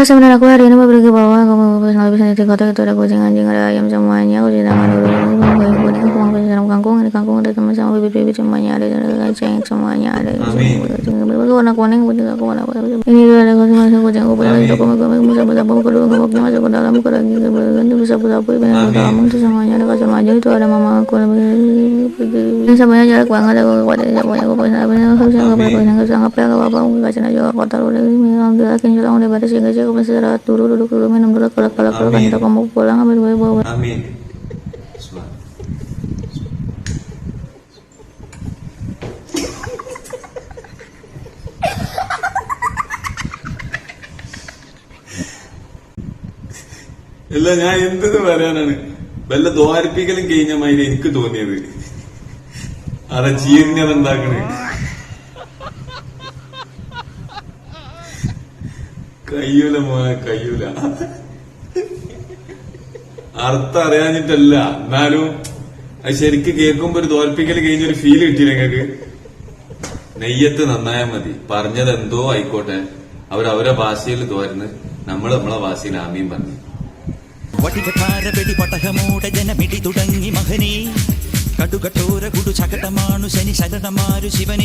sebenarnya aku hari ini mau pergi bawah, kamu bisa nitip kota itu ada kucing anjing ada ayam semuanya, aku tidak mau dulu aku mau ke dalam kangkung, di kangkung ada teman sama bibit-bibit semuanya ada ceng semuanya ada kucing warna kuning kucing aku warna ini ada kucing aku punya itu aku bisa bersapu kedua ngomongnya masuk ke dalam ke lagi ganti bisa bersapu banyak ke dalam itu semuanya ada kasur maju itu ada mama aku ini semuanya jarak banget aku kuatin semuanya aku punya harusnya nggak bisa ngapain apa aku nggak cina juga kotor udah ini alhamdulillah kinjil udah batas ya guys aku masih istirahat dulu duduk dulu minum dulu kalau kan kita kamu pulang ambil bawa amin. അല്ല ഞാൻ എന്തെന്ന് പറയാനാണ് വല്ല ദ്വാരിപ്പിക്കലും കഴിഞ്ഞ മാതിരി എനിക്ക് തോന്നിയത് അതാ ചീരിഞ്ഞതെന്താക്കണേ കയ്യൂല കയ്യൂല അർത്ഥം അറിയാഞ്ഞിട്ടല്ല എന്നാലും അത് ശരിക്ക് കേൾക്കുമ്പോ ഒരു തോൽപ്പിക്കൽ കഴിഞ്ഞൊരു ഫീൽ കിട്ടിയില്ല നിങ്ങക്ക് നെയ്യത്ത് നന്നായാ മതി പറഞ്ഞത് എന്തോ ആയിക്കോട്ടെ അവരവരെ ഭാഷയിൽ തോരുന്ന് നമ്മളെ ഭാഷയിൽ ആമീൻ പറഞ്ഞു വടികട്ടാരവെടി പട്ടഹമൂട ജനമിടി തുടങ്ങി മഹനീ കടുകട്ടോര കുടു ചകടമാണു ശനി ശരണമാരു ശിവനി